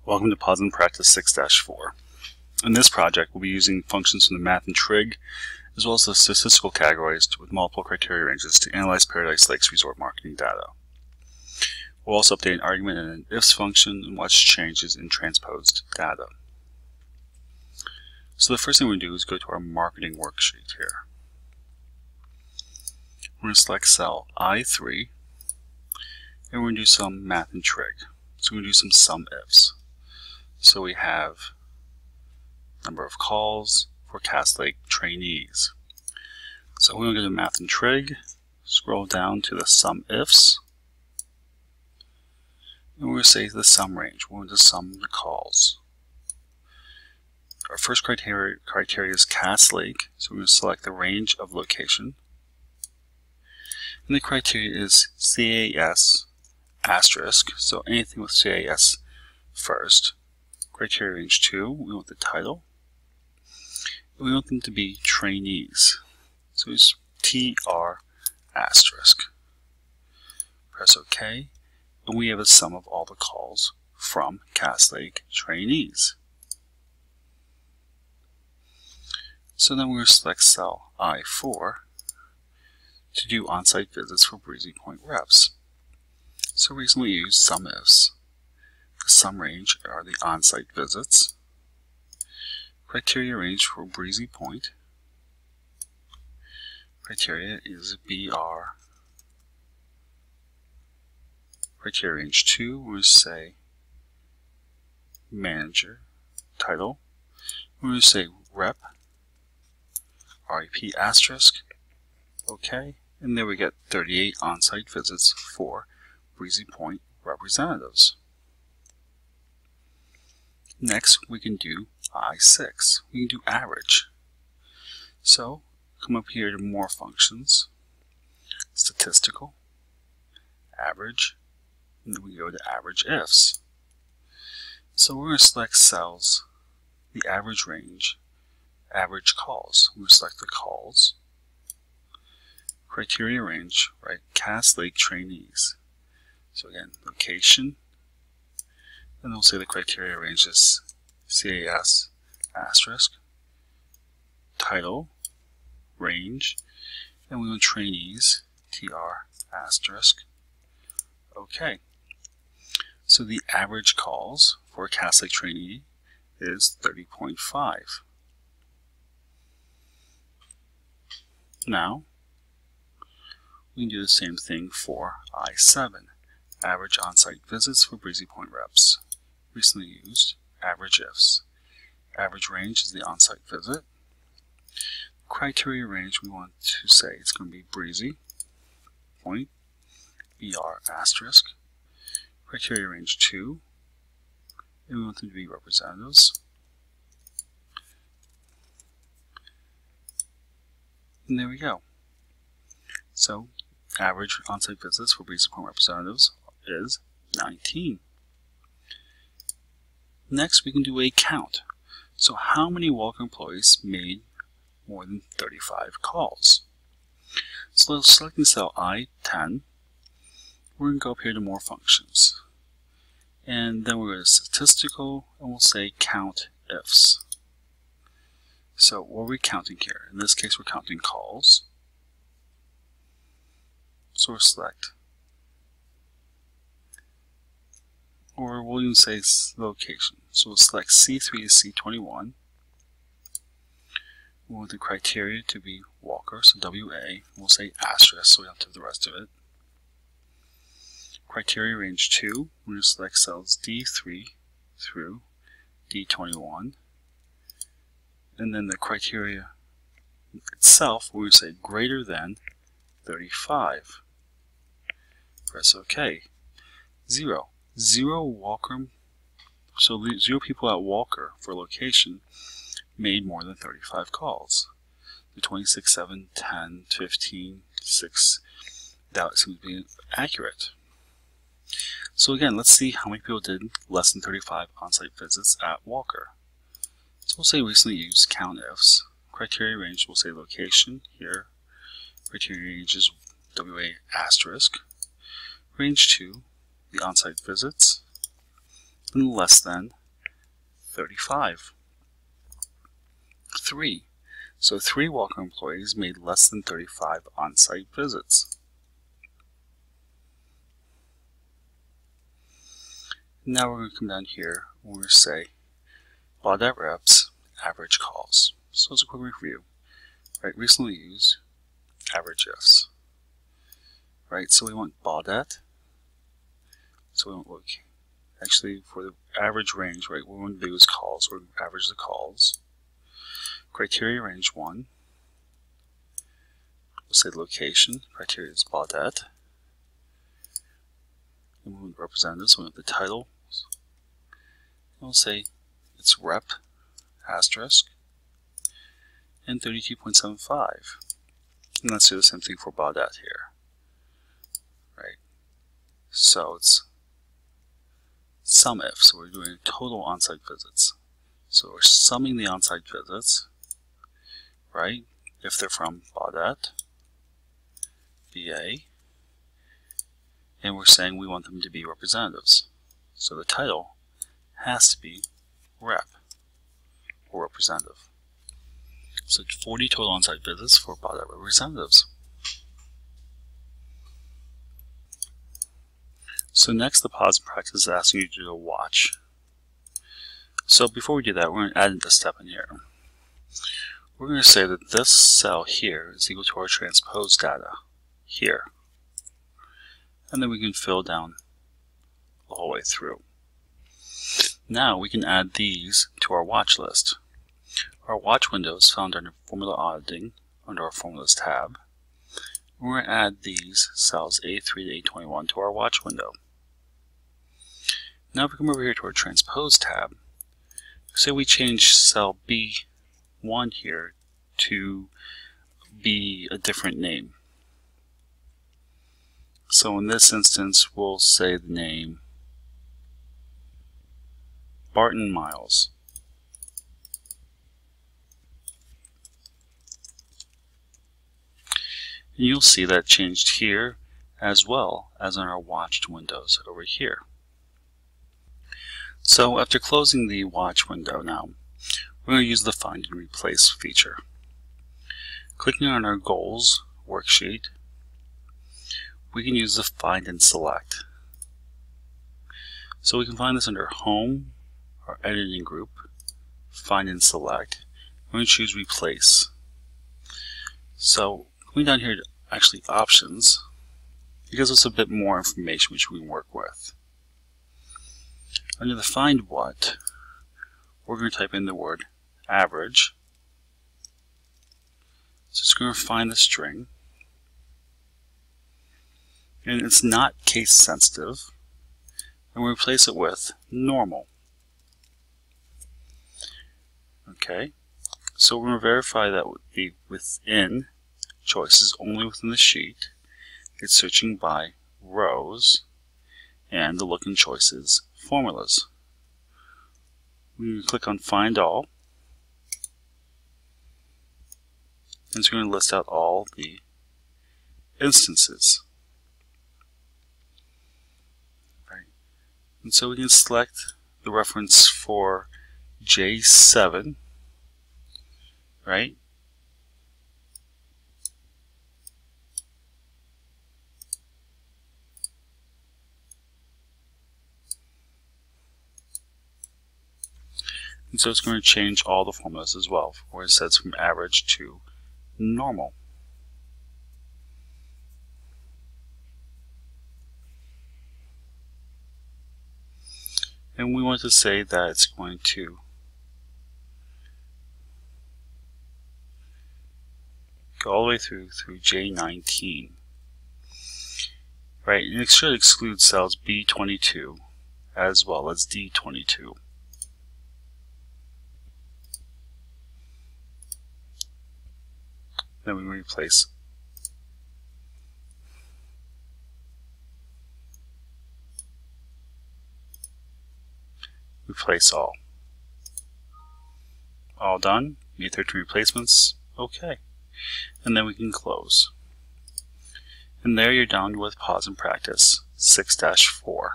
Welcome to Puzzle Practice 6-4. In this project, we'll be using functions from the math and trig, as well as the statistical categories with multiple criteria ranges to analyze Paradise Lake's resort marketing data. We'll also update an argument and an ifs function and watch changes in transposed data. So the first thing we're going to do is go to our marketing worksheet here. We're going to select cell I3, and we're going to do some math and trig. So we're going to do some sum ifs. So we have number of calls for Cass Lake trainees. So we're going to go to math and trig, scroll down to the sum ifs, and we're going to say the sum range. We're going to sum the calls. Our first criteria is Cass Lake, so we're going to select the range of location. And the criteria is CAS asterisk, so anything with CAS first. Criteria range 2, we want the title. We want them to be trainees. So it's TR asterisk. Press OK, and we have a sum of all the calls from Cass Lake trainees. So then we're going to select cell I4 to do on-site visits for Breezy Point reps. So recently used sum ifs. The sum range are the on-site visits. Criteria range for Breezy Point. Criteria is BR. Criteria range 2, we're going to say manager title. We're going to say rep, REP asterisk. OK, and there we get 38 on-site visits for Breezy Point representatives. Next, we can do I6. We can do average. So, come up here to more functions, statistical, average, and then we go to average ifs. So we're going to select cells, the average range, average calls. We're going to select the calls, criteria range, right, Cass Lake trainees. So again, location, and we'll say the criteria range is CAS asterisk, title, range, and we want trainees, TR asterisk. OK. So the average calls for a Cass Lake trainee is 30.5. Now, we can do the same thing for I7. Average on-site visits for Breezy Point reps. Recently used, average ifs. Average range is the on-site visit. Criteria range, we want to say it's going to be Breezy Point, BR asterisk. Criteria range 2, and we want them to be representatives. And there we go. So, average on-site visits for Breezy Point representatives is 19. Next, we can do a count. So how many Walker employees made more than 35 calls? So selecting cell I10, we're going to go up here to more functions. And then we're going to statistical, and we'll say count ifs. So what are we counting here? In this case, we're counting calls. So we'll select, or we'll even say location. So we'll select C3 to C21. We want the criteria to be Walker, so WA. We'll say asterisk, so we don't have the rest of it. Criteria range 2, we're going to select cells D3 through D21. And then the criteria itself, we're going to say greater than 35. Press OK. 0. 0 Walker, so 0 people at Walker for location made more than 35 calls. The 26, 7, 10, 15, 6, that seems to be accurate. So again, let's see how many people did less than 35 on-site visits at Walker. So we'll say recently used count ifs. Criteria range, we'll say location here. Criteria range is WA asterisk. Range 2, the on-site visits. and less than 35. 3. So 3 Walker employees made less than 35 on-site visits. Now we're going to come down here and we're going to say Baudette reps average calls. So as a quick review, right? Recently used average ifs. Right, so we want Baudette. So we want, look, actually for the average range, right, what we want to do is calls. We're going to average the calls. Criteria range 1. We'll say location. Criteria is Baudette. And we want representatives. We want the title. And we'll say it's rep asterisk and 32.75. And let's do the same thing for Baudette here. Right. So it's sum if. So we're doing total on-site visits. So we're summing the on-site visits, right? If they're from Baudette, BA, and we're saying we want them to be representatives. So the title has to be rep or representative. So 40 total on-site visits for Baudette representatives. So next, the pause practice is asking you to do a watch. So before we do that, we're going to add a step in here. We're going to say that this cell here is equal to our transpose data here. And then we can fill down all the way through. Now we can add these to our watch list. Our watch window is found under Formula Auditing under our Formulas tab. We're going to add these cells A3 to A21 to our watch window. Now if we come over here to our Transpose tab, say we change cell B1 here to be a different name. So in this instance, we'll say the name Barton Miles. And you'll see that changed here as well as in our watched windows over here. So after closing the watch window now, we're going to use the Find and Replace feature. Clicking on our Goals worksheet, we can use the Find and Select. So we can find this under Home, our Editing group, Find and Select. We're going to choose Replace. So going down here to actually Options, it gives us a bit more information which we can work with. Under the Find What, we're going to type in the word average. So it's going to find the string. And it's not case sensitive. And we replace it with normal. Okay. So we're going to verify that the within choice is only within the sheet. It's searching by rows. And the look in choices formulas. We click on Find All, and it's going to list out all the instances. Right. And so we can select the reference for J7, right? And so it's going to change all the formulas as well, where it says from average to normal. And we want to say that it's going to go all the way through J19. Right, and it should exclude cells B22 as well as D22. Then we replace all. All done. Need 13 replacements. Okay. And then we can close. And there you're done with Pause and Practice 6-4.